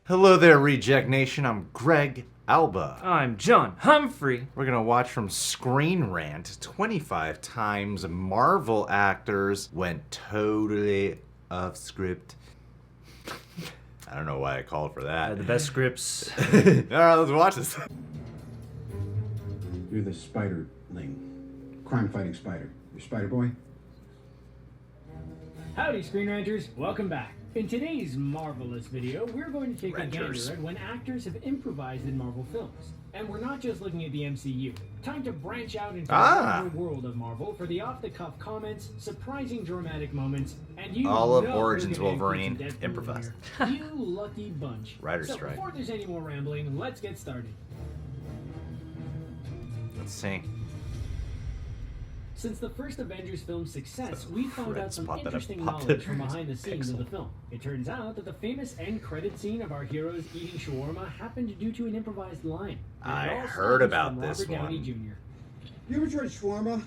Hello there, Reject Nation. I'm Greg Alba. I'm John Humphrey. We're going to watch from Screen Rant 25 times Marvel actors went totally off script. I don't know why I called for that. The best scripts. All right, let's watch this. You're the Spiderling, crime-fighting spider. You're Spider Boy? Howdy, Screen Ranters. Welcome back. In today's marvelous video, we're going to take a gander at when actors have improvised in Marvel films. And we're not just looking at the MCU. Time to branch out into the larger world of Marvel for the off-the-cuff comments, surprising dramatic moments, and you all of know Origins we're gonna Wolverine include Deadpool improvised. in here. You lucky bunch. Writer's so strike. before there's any more rambling, let's get started. Let's see. Since the first Avengers film's success, we found red out some spot that I interesting popped knowledge in from his behind the scenes of the pixel. film. It turns out that the famous end credit scene of our heroes eating shawarma happened due to an improvised line. And I it all heard stems about from this Robert Downey one. Jr. You ever tried shawarma?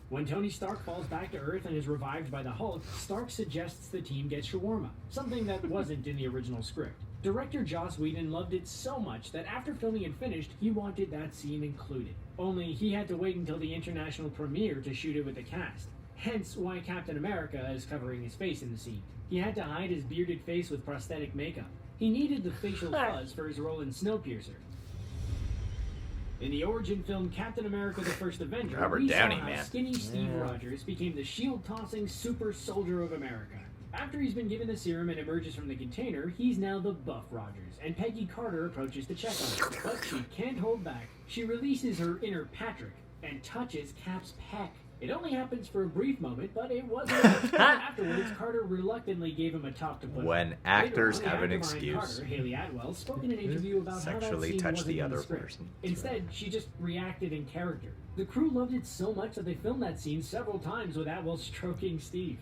When Tony Stark falls back to Earth and is revived by the Hulk, Stark suggests the team get shawarma, something that wasn't in the original script. Director Joss Whedon loved it so much that after filming it finished, he wanted that scene included. Only he had to wait until the international premiere to shoot it with the cast. Hence why Captain America is covering his face in the scene. He had to hide his bearded face with prosthetic makeup. He needed the facial fuzz for his role in Snowpiercer. In the origin film Captain America the First Avenger, Robert we Downey, saw how man. skinny Steve Rogers became the shield-tossing super soldier of America. After he's been given the serum and emerges from the container, he's now the buff Rogers, and Peggy Carter approaches to check on him. But she can't hold back. She releases her inner Patrick and touches Cap's peck. It only happens for a brief moment, but it wasn't enough. Afterwards, Carter reluctantly gave him a top to put When on. actors Later on, have the an actor behind excuse. Carter, Haley Atwell, spoke in an interview about how that Sexually scene touch wasn't the in other script. person. Instead, she just reacted in character. The crew loved it so much that they filmed that scene several times with Atwell stroking Steve.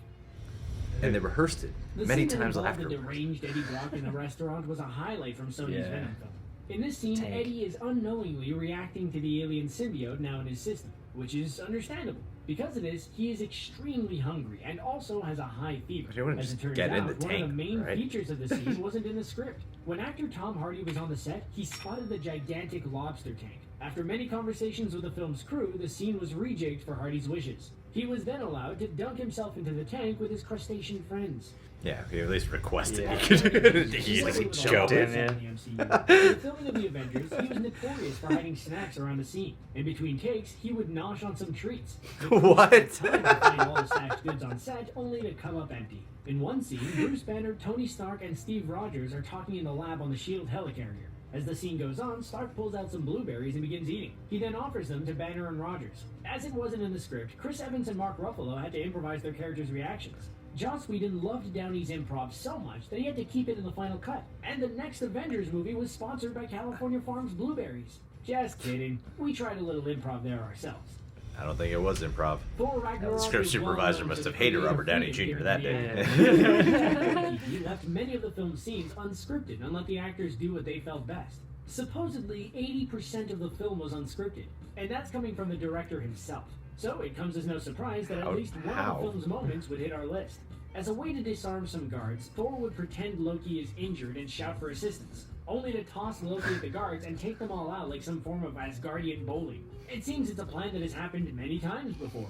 And they rehearsed it many scene that times involved the afterwards. deranged Eddie Brock in the restaurant was a highlight from Sony's Yeah. Venom film. In this scene, Tank. Eddie is unknowingly reacting to the alien symbiote now in his system, which is understandable. Because of this, he is extremely hungry and also has a high fever. You wouldn't As it just turns get in out, the one of tank, the main right? features of the scene wasn't in the script. When actor Tom Hardy was on the set, he spotted the gigantic lobster tank. After many conversations with the film's crew, the scene was rejigged for Hardy's wishes. He was then allowed to dunk himself into the tank with his crustacean friends. Yeah, if you at least requested, Yeah. you could. He Just just like jumped with in. all the MCU. In the filming of the Avengers, he was notorious for hiding snacks around the scene. In between takes, he would nosh on some treats. The crew What? spent time to find all the stashed goods on set, only to come up empty. In one scene, Bruce Banner, Tony Stark, and Steve Rogers are talking in the lab on the SHIELD helicarrier. As the scene goes on, Stark pulls out some blueberries and begins eating. He then offers them to Banner and Rogers. As it wasn't in the script, Chris Evans and Mark Ruffalo had to improvise their characters' reactions. Joss Whedon loved Downey's improv so much that he had to keep it in the final cut. And the next Avengers movie was sponsored by California Farms Blueberries. Just kidding. We tried a little improv there ourselves. I don't think it was improv. Thor Ragnarok The script is supervisor well must known have for hated creative Robert Downey freedom Jr. given that to the day. actors. He left many of the film's scenes unscripted and let the actors do what they felt best. Supposedly, 80% of the film was unscripted, and that's coming from the director himself. So it comes as no surprise that at least one How? of the film's moments would hit our list. As a way to disarm some guards, Thor would pretend Loki is injured and shout for assistance, only to toss Loki at the guards and take them all out like some form of Asgardian bowling. It seems it's a plan that has happened many times before.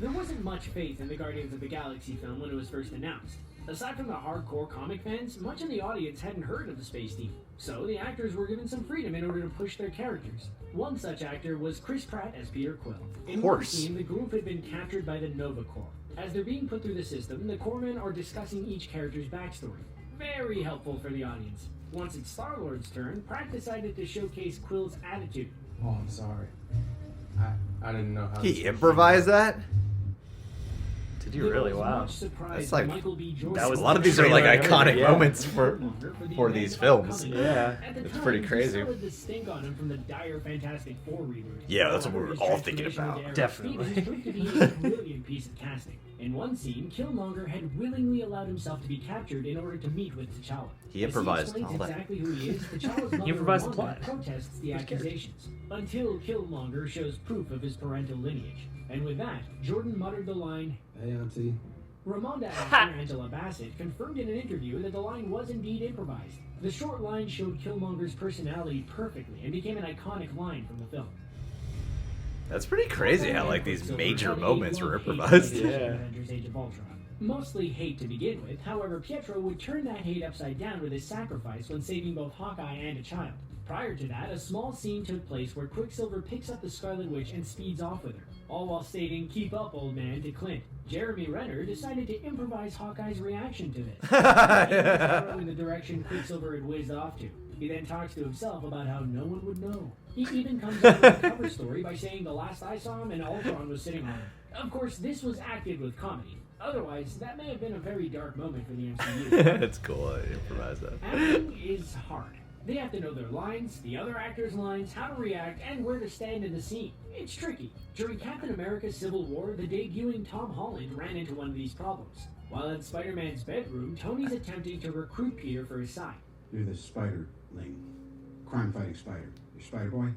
There wasn't much faith in the Guardians of the Galaxy film when it was first announced. Aside from the hardcore comic fans, much of the audience hadn't heard of the space team, so the actors were given some freedom in order to push their characters. One such actor was Chris Pratt as Peter Quill. In one course. scene, the group had been captured by the Nova Corps. As they're being put through the system, the Corpsmen are discussing each character's backstory. Very helpful for the audience. Once it's Star-Lord's turn, Pratt decided to showcase Quill's attitude. Oh, I'm sorry. I didn't know how. He improvised that? Did you really? Wow. That's like- Michael B. Jordan. That was A lot of these are like trailer, iconic yeah. moments for these films. Yeah. At the It's time, pretty he crazy. still had the stink on him from the dire Fantastic Four reboot. Yeah, that's what we were His all thinking transformation about. into Eric Definitely. Stevens proved to be a brilliant piece of casting. In one scene, Killmonger had willingly allowed himself to be captured in order to meet with T'Challa. He As improvised explains all that. exactly who he is, T'Challa's mother improvised the Wanda plot. protests the Who's cares? accusations, until Killmonger shows proof of his parental lineage. And with that, Jordan muttered the line, Hey, Auntie. Ramonda actor Angela Bassett confirmed in an interview that the line was indeed improvised. The short line showed Killmonger's personality perfectly and became an iconic line from the film. That's pretty crazy how like these major moments were improvised. Yeah. Avengers: Age of Ultron. Mostly hate to begin with, however, Pietro would turn that hate upside down with his sacrifice when saving both Hawkeye and a child. Prior to that, a small scene took place where Quicksilver picks up the Scarlet Witch and speeds off with her, all while stating, "Keep up, old man," to Clint. Jeremy Renner decided to improvise Hawkeye's reaction to this, following the direction Quicksilver had whizzed off to. He then talks to himself about how no one would know. He even comes up with a cover story by saying the last I saw him and Ultron was sitting on him. Of course, this was acted with comedy. Otherwise, that may have been a very dark moment for the MCU. That's cool. I improvised that. Acting is hard. They have to know their lines, the other actors' lines, how to react, and where to stand in the scene. It's tricky. During Captain America: Civil War, the debuting Tom Holland ran into one of these problems. While in Spider-Man's bedroom, Tony's attempting to recruit Peter for his side. You're the Spiderling. Crime-fighting spider. You're Spider-Boy?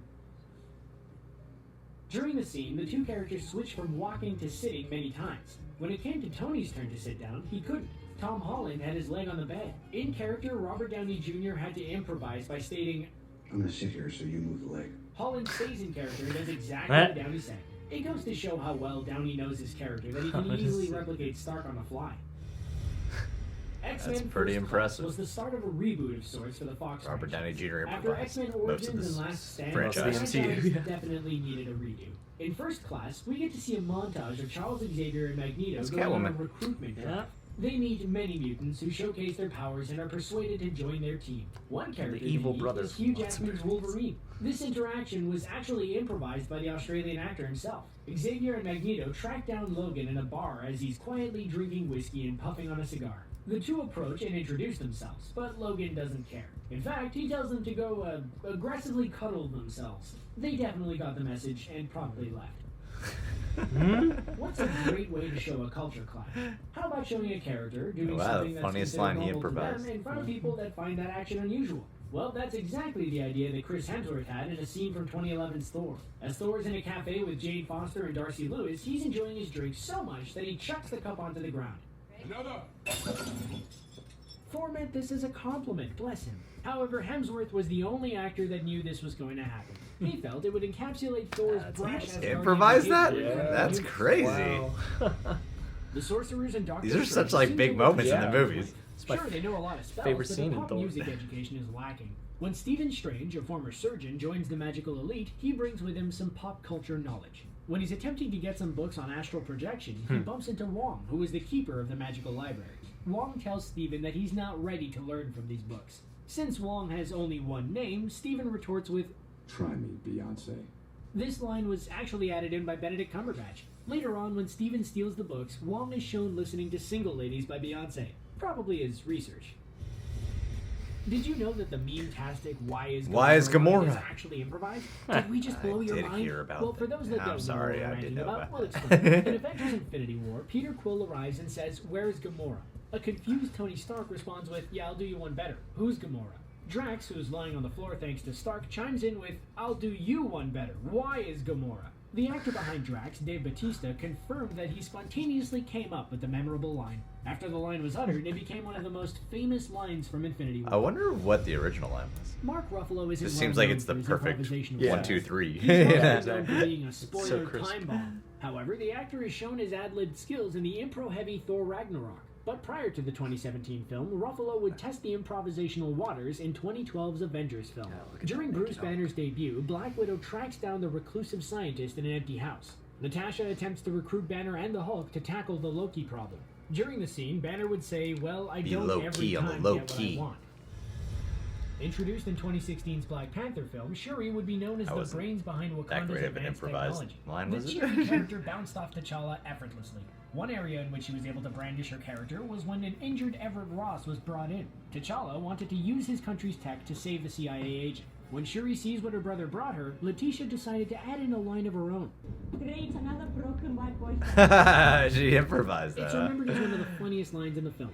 During the scene, the two characters switched from walking to sitting many times. When it came to Tony's turn to sit down, he couldn't. Tom Holland had his leg on the bed. In character, Robert Downey Jr. had to improvise by stating, I'm gonna sit here so you move the leg. Holland stays in character and does exactly what Downey said. It goes to show how well Downey knows his character that he can easily replicate Stark on the fly. X-Men That's pretty First impressive. Class was the start of a reboot of sorts for the Fox Robert Downey franchise. Jr. After improvised X-Men most of Origins this and Last Stand, franchise. the franchise definitely needed a redo. In First Class, we get to see a montage of Charles Xavier and Magneto That's going on a Catwoman. recruitment drive. They meet many mutants who showcase their powers and are persuaded to join their team. One character they evil meet brothers. is Hugh Lots of Jackman's movies. Wolverine. This interaction was actually improvised by the Australian actor himself. Xavier and Magneto track down Logan in a bar as he's quietly drinking whiskey and puffing on a cigar. The two approach and introduce themselves, but Logan doesn't care. In fact, he tells them to go aggressively cuddle themselves. They definitely got the message and promptly left. What's a great way to show a culture clash? How about showing a character doing Wow, something the that's funniest considered line he normal to improvised. them in front of people that find that action unusual? Well, that's exactly the idea that Chris Hemsworth had in a scene from 2011's Thor. As Thor's in a cafe with Jane Foster and Darcy Lewis, he's enjoying his drink so much that he chucks the cup onto the ground. Another! Thor meant this as a compliment, bless him. However, Hemsworth was the only actor that knew this was going to happen. He felt it would encapsulate Thor's brash as Improvise that? Yeah. That's crazy. Wow. The sorcerers and Doctor These are Strange such like seem big to moments in Yeah. the movies. It's my Sure, they know a lot of spells, favorite but scene the in pop Thor. music education is lacking. When Stephen Strange, a former surgeon, joins the magical elite, he brings with him some pop culture knowledge. When he's attempting to get some books on astral projection, he bumps into Wong, who is the keeper of the magical library. Wong tells Stephen that he's not ready to learn from these books. Since Wong has only one name, Stephen retorts with, Try me, Beyonce. this line was actually added in by Benedict Cumberbatch. Later on, when Stephen steals the books, Wong is shown listening to Single Ladies by Beyonce. Probably his research. Did you know that the meme-tastic Why is Gamora? is actually improvised? Did we just blow your did mind? hear about well, for that. those that I'm don't sorry, know what I we're did ranting know about, about we'll that. explain. In Avengers Infinity War, Peter Quill arrives and says, "Where's Gamora?" A confused Tony Stark responds with, "Yeah, I'll do you one better. Who's Gamora?" Drax, who's lying on the floor thanks to Stark, chimes in with, "I'll do you one better. Why is Gamora?" The actor behind Drax, Dave Bautista, confirmed that he spontaneously came up with the memorable line. After the line was uttered, it became one of the most famous lines from Infinity War. I wonder what the original line was. Mark Ruffalo isn't This well seems like known it's for the his perfect improvisation 1, skills. 2, 3. He's mostly Yeah. known for being a spoiler crisp. time bomb. However, the actor is shown his ad-libbed skills in the impro-heavy Thor Ragnarok. But prior to the 2017 film, Ruffalo would test the improvisational waters in 2012's Avengers film. look at During that Bruce naked Banner's debut, Black Widow tracks down the reclusive scientist in an empty house. Natasha attempts to recruit Banner and the Hulk to tackle the Loki problem. During the scene, Banner would say, "Well, I Be don't low every key on the time low get what I key." want." Introduced in 2016's Black Panther film, Shuri would be known as That the wasn't brains behind that Wakanda's great of an advanced improvised technology. line, The was it? cheeky character bounced off T'Challa effortlessly. One area in which she was able to brandish her character was when an injured Everett Ross was brought in. T'Challa wanted to use his country's tech to save the CIA agent. When Shuri sees what her brother brought her, Letitia decided to add in a line of her own. Great, another broken white boy. She improvised It's that. remembered as one of the funniest lines in the film.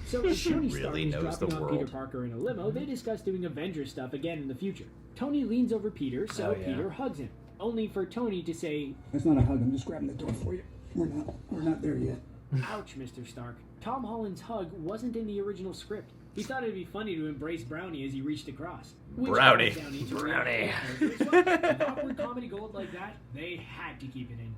So as Tony Stark really is knows dropping the off Peter world. Parker in a limo, they discuss doing Avengers stuff again in the future. Tony leans over Peter, so Oh, yeah. Peter hugs him, only for Tony to say, That's not a hug. I'm just grabbing the door for you. We're not there yet. Ouch, Mr. Stark. Tom Holland's hug wasn't in the original script. He thought it'd be funny to embrace Brownie as he reached across. Brownie. Brownie. With awkward comedy gold like that, they had to keep it in.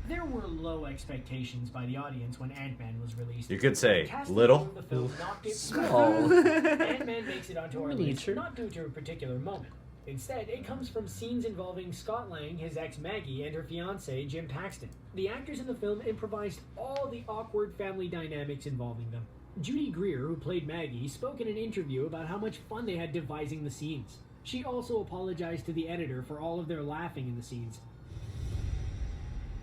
There were low expectations by the audience when Ant-Man was released. You could say The casting little. of the film knocked it Small. Ant-Man makes it onto our list, Miniature. not due to a particular moment. Instead, it comes from scenes involving Scott Lang, his ex Maggie, and her fiancé, Jim Paxton. The actors in the film improvised all the awkward family dynamics involving them. Judy Greer, who played Maggie, spoke in an interview about how much fun they had devising the scenes. She also apologized to the editor for all of their laughing in the scenes.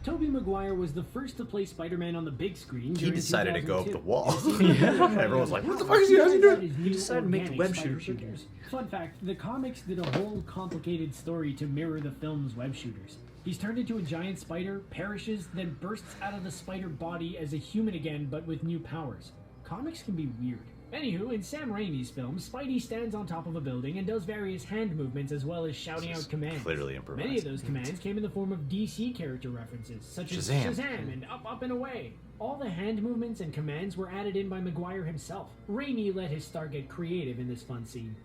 Tobey Maguire was the first to play Spider-Man on the big screen. He decided to go up the 2002. wall. Everyone's like, what the fuck is he actually doing? He decided to make the web shooters. Fun fact, the comics did a whole complicated story to mirror the film's web shooters. He's turned into a giant spider, perishes, then bursts out of the spider body as a human again, but with new powers. Comics can be weird. Anywho, in Sam Raimi's film, Spidey stands on top of a building and does various hand movements as well as shouting This is out commands. clearly improvised. Many of those commands came in the form of DC character references, such as Shazam. Shazam and Up, Up, and Away. All the hand movements and commands were added in by Maguire himself. Raimi let his star get creative in this fun scene.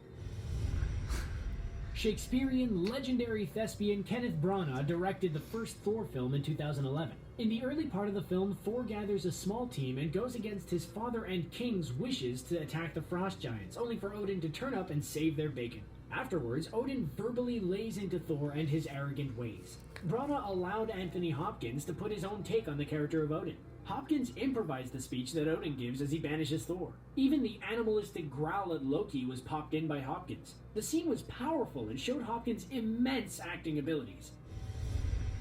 Shakespearean legendary thespian Kenneth Branagh directed the first Thor film in 2011. In the early part of the film, Thor gathers a small team and goes against his father and king's wishes to attack the Frost Giants, only for Odin to turn up and save their bacon. Afterwards, Odin verbally lays into Thor and his arrogant ways. Branagh allowed Anthony Hopkins to put his own take on the character of Odin. Hopkins improvised the speech that Odin gives as he banishes Thor. Even the animalistic growl at Loki was popped in by Hopkins. The scene was powerful and showed Hopkins' immense acting abilities.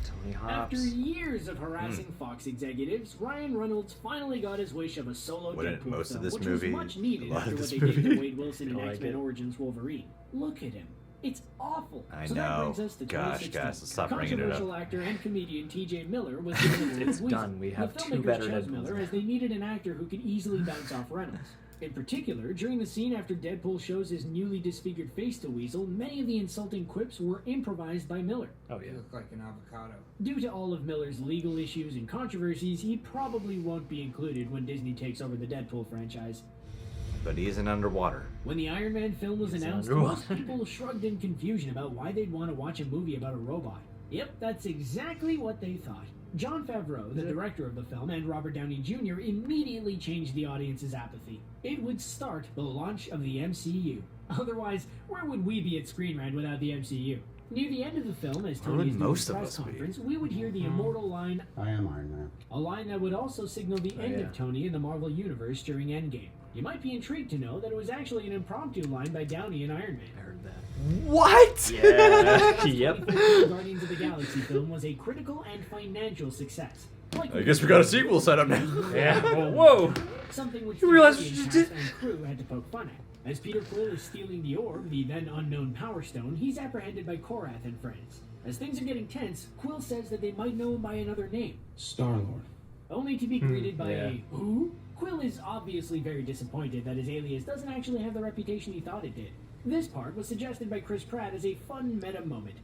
Tony After Hobbs. years of harassing Fox executives, Ryan Reynolds finally got his wish of a solo Wouldn't Deadpool most of film, this which movie- was much needed a lot after of what this they did movie- to Wade Wilson in I like X-Men it. Origins Wolverine. Look at him. It's awful. I So that know. brings us to Gosh, 2016. guys, let's stop bringing it up. Controversial actor and comedian T.J. Miller was given the It's role of done. Weasel. We have The two filmmakers better chose Deadpools Miller now. as they needed an actor who could easily bounce off Reynolds. In particular, during the scene after Deadpool shows his newly disfigured face to Weasel, many of the insulting quips were improvised by Miller. Oh, yeah. You look like an avocado. Due to all of Miller's legal issues and controversies, he probably won't be included when Disney takes over the Deadpool franchise. But he isn't underwater. When the Iron Man film was He's announced, underwater. most people shrugged in confusion about why they'd want to watch a movie about a robot. Yep, that's exactly what they thought. Jon Favreau, the director of the film, and Robert Downey Jr. immediately changed the audience's apathy. It would start the launch of the MCU. Otherwise, where would we be at Screen Rant without the MCU? Near the end of the film, as Where would Tony is doing most a of press us be? conference, we would hear the immortal line, I am Iron Man. a line that would also signal the end yeah. of Tony in the Marvel Universe during Endgame. You might be intrigued to know that it was actually an impromptu line by Downey in Iron Man. I heard that. What? Yeah. Yep. 2013 Guardians of the Galaxy film was a critical and financial success. Like I guess we got a sequel set up now. Yeah. Whoa. Something which You the realize Guardian what you cast and crew had to poke fun at. As Peter Quill is stealing the orb, the then unknown Power Stone, he's apprehended by Korath and friends. As things are getting tense, Quill says that they might know him by another name, Star-Lord. only to be greeted by yeah. a who? Quill is obviously very disappointed that his alias doesn't actually have the reputation he thought it did. This part was suggested by Chris Pratt as a fun meta moment.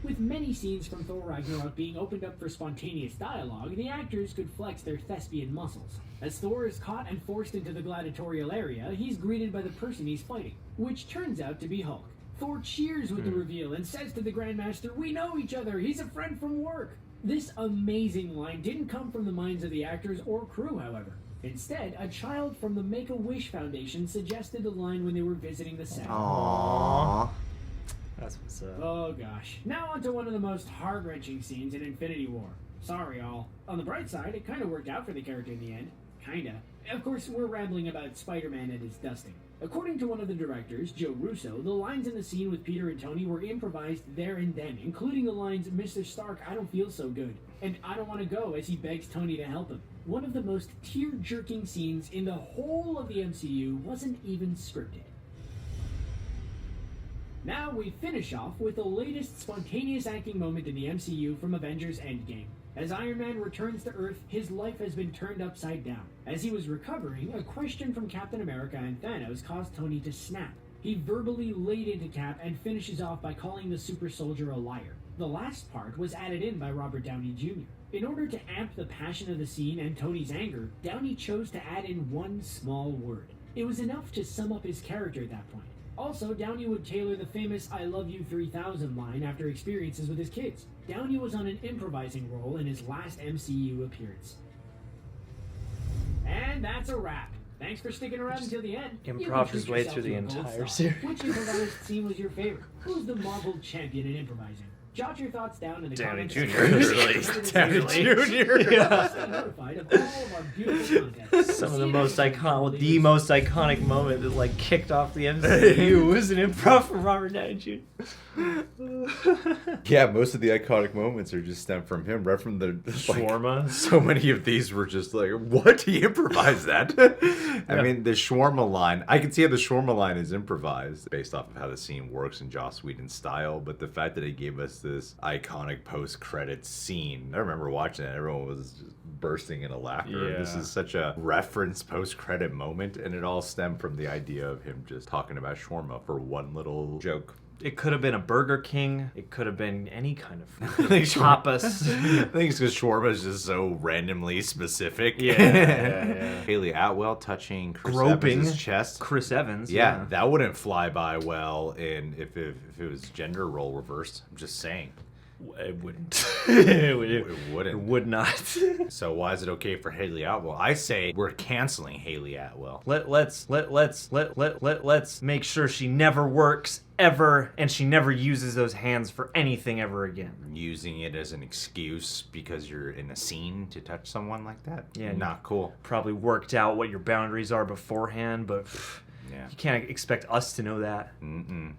With many scenes from Thor Ragnarok being opened up for spontaneous dialogue, the actors could flex their thespian muscles. As Thor is caught and forced into the gladiatorial area, he's greeted by the person he's fighting, which turns out to be Hulk. Thor cheers with the reveal and says to the Grandmaster, "We know each other, he's a friend from work." This amazing line didn't come from the minds of the actors or crew, however. Instead, a child from the Make-A-Wish Foundation suggested the line when they were visiting the set. Aww. That's what's up. Oh gosh. Now on to one of the most heart-wrenching scenes in Infinity War. Sorry all. On the bright side, it kinda worked out for the character in the end. Kinda. Of course, we're rambling about Spider-Man and his dusting. According to one of the directors, Joe Russo, the lines in the scene with Peter and Tony were improvised there and then, including the lines, "Mr. Stark, I don't feel so good," and "I don't want to go," as he begs Tony to help him. One of the most tear-jerking scenes in the whole of the MCU wasn't even scripted. Now we finish off with the latest spontaneous acting moment in the MCU from Avengers Endgame. As Iron Man returns to Earth, his life has been turned upside down. As he was recovering, a question from Captain America and Thanos caused Tony to snap. He verbally laid into Cap and finishes off by calling the super soldier a liar. The last part was added in by Robert Downey Jr. In order to amp the passion of the scene and Tony's anger, Downey chose to add in one small word. It was enough to sum up his character at that point. Also, Downey would tailor the famous I love you 3000 line after experiences with his kids. Downey was on an improvising role in his last MCU appearance. And that's a wrap. Thanks for sticking around until the end. You can Improved his treat way yourself through to the a gold entire star. series. Which improvised scene was your favorite? Who's the Marvel champion in improvising? Jot your thoughts down in the Downey comments. Jr. Downey Jr. Stay notified of all of our beautiful content. Some of the See you most next time, iconic, the believers. most iconic moment that like kicked off the MCU was an improv from Robert Downey Jr. Yeah, most of the iconic moments are just stem from him, right from the Shawarma. So many of these were just like, what? He improvised that? I mean, the shawarma line, I can see how the shawarma line is improvised based off of how the scene works in Joss Whedon's style, but the fact that he gave us this iconic post-credits scene, I remember watching it, everyone was just bursting into laughter. This Yeah. is such a reference post-credit moment, and it all stemmed from the idea of him just talking about shawarma for one little joke. It could have been a Burger King. It could have been any kind of food. think Tapas. I think it's because shawarma is just so randomly specific. Yeah. Haley Atwell touching Chris Groping Evans' chest. Chris Evans. Yeah, that wouldn't fly by well in if it was gender role reversed. I'm just saying. It wouldn't. it wouldn't. It would not. So why is it okay for Haley Atwell? I say we're canceling Haley Atwell. Let's make sure she never works ever, and she never uses those hands for anything ever again. Using it as an excuse because you're in a scene to touch someone like that? Yeah, Not cool. Probably worked out what your boundaries are beforehand, but Yeah. you can't expect us to know that.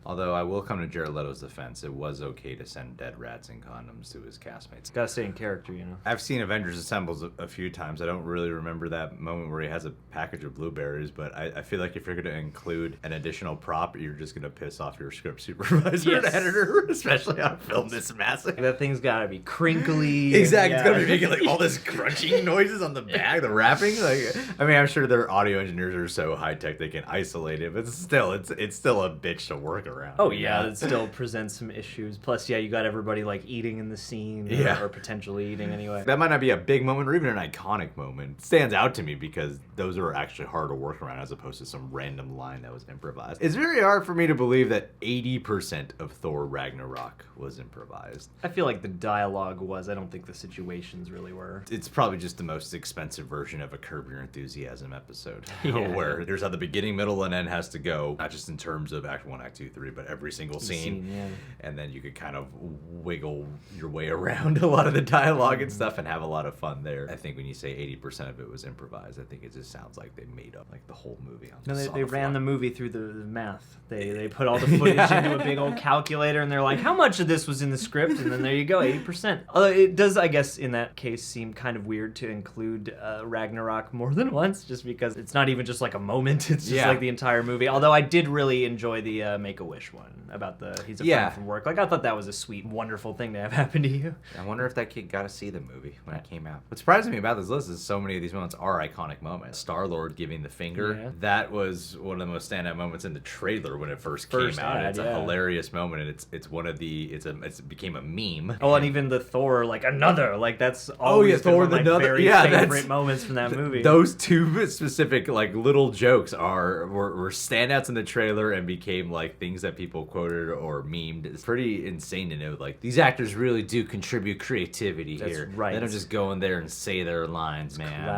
Although I will come to Jared Leto's defense, it was okay to send dead rats and condoms to his castmates. Gotta stay in character, you know. I've seen Avengers Assembles a few times. I don't really remember that moment where he has a package of blueberries, but I feel like if you're going to include an additional prop, you're just going to piss off your script supervisor and Yes. editor, especially on a film this massive. That thing's gotta be crinkly. Exactly, and- it's gonna be making like all this crunching noises on the bag, the wrapping. Like, I mean, I'm sure their audio engineers are so high tech they can isolate it, but still, it's still a bitch to work around. Oh yeah, it still presents some issues. Plus, yeah, you got everybody like eating in the scene, Yeah. or potentially eating anyway. That might not be a big moment or even an iconic moment. It stands out to me because those are actually hard to work around as opposed to some random line that was improvised. It's very hard for me to believe that 80% of Thor Ragnarok was improvised. I feel like the dialogue was. I don't think the situations really were. It's probably just the most expensive version of a Curb Your Enthusiasm episode. Yeah. Where there's how the beginning, middle, and end has to go, not just in terms of Act 1, Act 2, 3, but every single scene. Yeah. And then you could kind of wiggle your way around a lot of the dialogue and stuff and have a lot of fun there. I think when you say 80% of it was improvised, I think it just sounds like they made up like the whole movie. No, Just on they the ran fly. the movie through the math. They put all the footage into a big old calculator, and they're like, how much of this was in the script? And then there you go, 80%. Although it does, I guess, in that case, seem kind of weird to include Ragnarok more than once, just because it's not even just like a moment. It's just like the entire movie. Although I did really enjoy the Make-A-Wish one about he's a friend from work. Like, I thought that was a sweet, wonderful thing to have happen to you. I wonder if that kid got to see the movie when it came out. What surprises me about this list is so many of these moments are iconic moments. Star-Lord giving the finger, that was one of the most standout moments in the trailer when it first came out. It's a hilarious moment, and it's one of the it became a meme. Oh, and even the Thor, like another, like that's always Thor been one of my very favorite moments from that movie. Those two specific like little jokes were standouts in the trailer and became like things that people quoted or memed. It's pretty insane to know like these actors really do contribute creativity here. That's right. They don't just go in there and say their lines, man.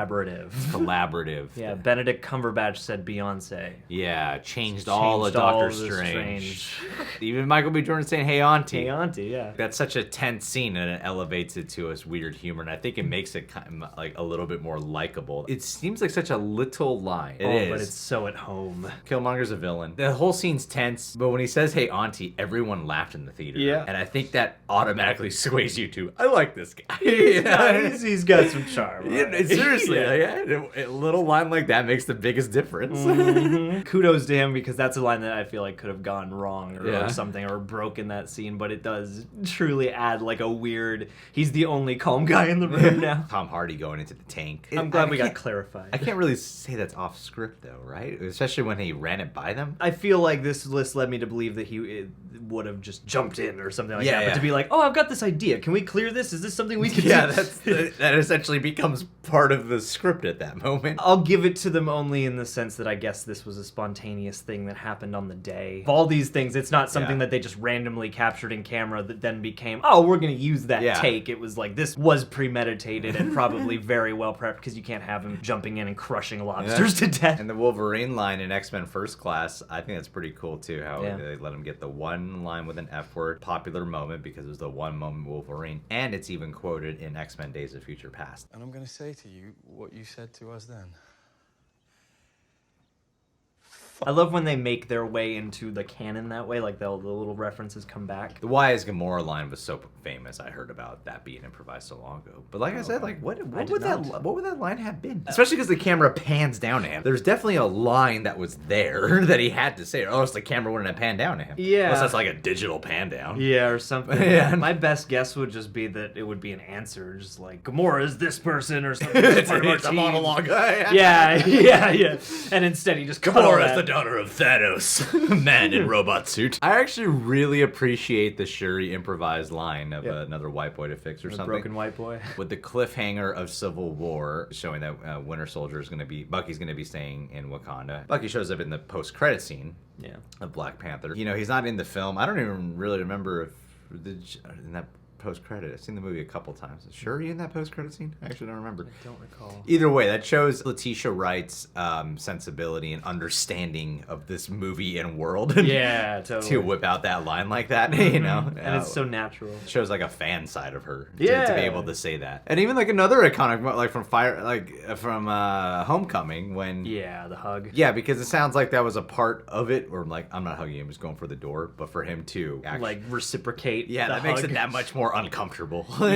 Collaborative. Yeah, Benedict Cumberbatch said Beyonce. Yeah, changed all of Doctor Strange. Even Michael B. Jordan saying, "Hey, Auntie." Hey, Auntie, yeah. That's such a tense scene, and it elevates it to this weird humor, and I think it makes it kind of like a little bit more likable. It seems like such a little line. It is. But it's so at home. Killmonger's a villain. The whole scene's tense, but when he says, "Hey, Auntie," everyone laughed in the theater. Yeah. And I think that automatically sways you to, I like this guy. He's got some charm. Yeah, seriously, a little line like that makes the biggest difference. Kudos to him, because that's a line that I feel like could have gone wrong or something, or broken that scene, but it does truly add like a weird, he's the only calm guy in the room now. Tom Hardy going into the tank. I'm glad we got clarified. I can't really say that's off script though, right? Especially when he ran it by them? I feel like this list led me to believe that he would have just jumped in or something like that. Yeah. But to be like, oh, I've got this idea. Can we clear this? Is this something we can Yeah, do? that essentially becomes part of the script at that moment. I'll give it to them only in the sense that I guess this was a spontaneous thing that happened on the day. Of all these things, it's not something that they just randomly captured in camera that then became, oh, we're going to use that take. It was like, this was premeditated and probably very well prepped, because you can't have him jumping in and crushing lobsters to death. And the Wolverine line in X-Men First Class, I think that's pretty cool too, how they let him get the one line with an F word, popular moment, because it was the one moment Wolverine, and it's even quoted in X-Men Days of Future Past. And I'm going to say to you what you said to us then. I love when they make their way into the canon that way, like the little references come back. The Why is Gamora line was so famous. I heard about that being improvised so long ago. But like I said, like what would that line have been? Especially because the camera pans down to him. There's definitely a line that was there that he had to say, or else the camera wouldn't have panned down to him. Yeah. Unless that's like a digital pan down. Yeah, or something. Yeah. My best guess would just be that it would be an answer, just like, Gamora is this person or something. It's a monologue. Yeah. And instead he just Gamora is the daughter of Thanos. Man in robot suit. I actually really appreciate the Shuri improvised line of another white boy to fix or something. Broken white boy. With the cliffhanger of Civil War showing that Winter Soldier is going to be, Bucky's going to be staying in Wakanda. Bucky shows up in the post-credit scene of Black Panther. You know, he's not in the film. I don't even really remember if in that post-credit. I've seen the movie a couple times. Is Shuri in that post-credit scene? I actually don't remember. I don't recall. Either way, that shows Letitia Wright's sensibility and understanding of this movie and world. Yeah, totally. To whip out that line like that, you know? And it's so natural. Shows like a fan side of her to be able to say that. And even like another iconic, like from Homecoming, when... Yeah, the hug. Yeah, because it sounds like that was a part of it, or like, I'm not hugging him, just going for the door, but for him to actually... Like, reciprocate Yeah, the that makes hug. it that much more uncomfortable. So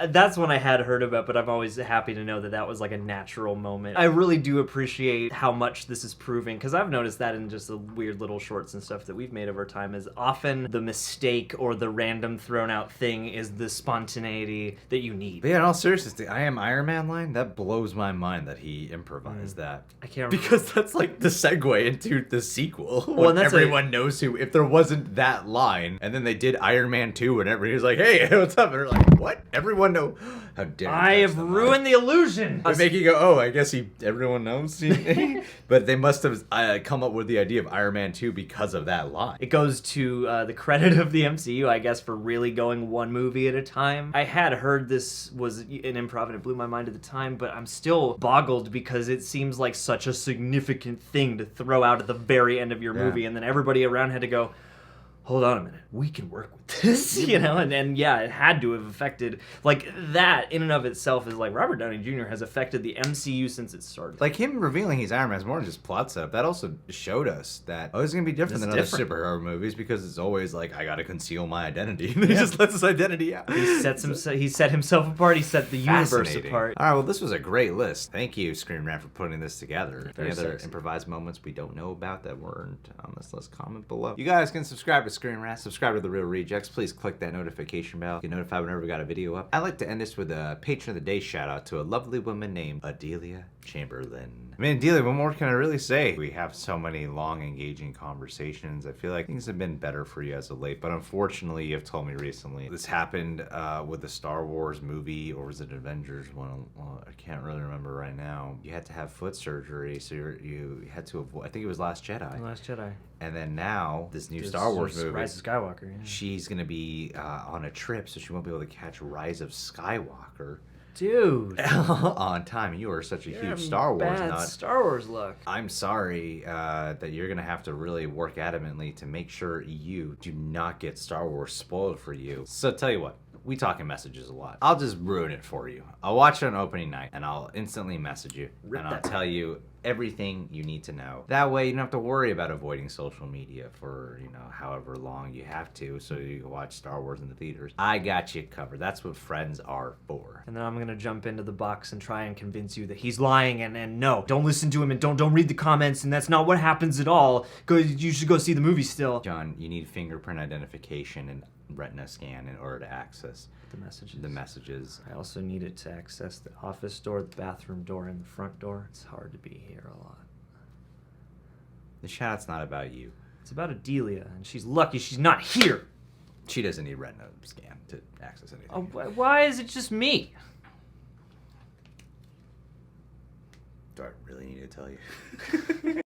that's one I had heard about, but I'm always happy to know that that was like a natural moment. I really do appreciate how much this is proving, because I've noticed that in just the weird little shorts and stuff that we've made over time, is often the mistake or the random thrown out thing is the spontaneity that you need. But yeah, in all seriousness, the I Am Iron Man line, that blows my mind that he improvised that. I can't remember. Because that's like the segue into the sequel. Well, and that's everyone knows who, if there wasn't that line, and then they did Iron Man 2 and everybody's like, hey, what's up? And they're like, what? Everyone know? How dare you I touch have the ruined the illusion. They make you go, oh, I guess everyone knows. But they must have come up with the idea of Iron Man 2 because of that line. It goes to the credit of the MCU, I guess, for really going one movie at a time. I had heard this was an improv and it blew my mind at the time, but I'm still boggled because it seems like such a significant thing to throw out at the very end of your movie, and then everybody around had to go, hold on a minute, we can work with this, you know? And yeah, it had to have affected, like, that in and of itself is like, Robert Downey Jr. has affected the MCU since it started. Like, him revealing he's Iron Man is more than just plot setup. That also showed us that, it's going to be different than other superhero movies, because it's always like, I got to conceal my identity. He just lets his identity out. He set himself apart, he set the universe apart. All right, well, this was a great list. Thank you, Screen Rant, for putting this together. Very Any other sexy. improvised moments we don't know about that weren't on this list, comment below. You guys can subscribe to Screen Rant, subscribe to The Real Rejects. Please click that notification bell. Get notified whenever we got a video up. I like to end this with a Patron of the Day shout out to a lovely woman named Adelia Chamberlain. I mean, Adelia, what more can I really say? We have so many long, engaging conversations. I feel like things have been better for you as of late, but unfortunately, you've told me recently this happened with the Star Wars movie, or was it Avengers one? Well, I can't really remember right now. You had to have foot surgery, so you had to avoid. I think it was Last Jedi. Last Jedi. And then now, this new Star Wars movie, Rise of Skywalker. Yeah. she's going to be on a trip, so she won't be able to catch Rise of Skywalker Dude. on time. You are such a huge Star Wars nut. Star Wars luck. I'm sorry that you're going to have to really work adamantly to make sure you do not get Star Wars spoiled for you. So tell you what. We talk in messages a lot. I'll just ruin it for you. I'll watch it on opening night, and I'll instantly message you, and I'll tell you everything you need to know. That way, you don't have to worry about avoiding social media for, however long you have to, so you can watch Star Wars in the theaters. I got you covered. That's what friends are for. And then I'm gonna jump into the box and try and convince you that he's lying, and no, don't listen to him, and don't read the comments, and that's not what happens at all. You should go see the movie still. John, you need fingerprint identification and retina scan in order to access the messages. I also need it to access the office door, the bathroom door, and the front door. It's hard to be here a lot. The shout-out's not about you. It's about Adelia, and she's lucky she's not here. She doesn't need retina scan to access anything. Oh, why is it just me? Do I really need to tell you?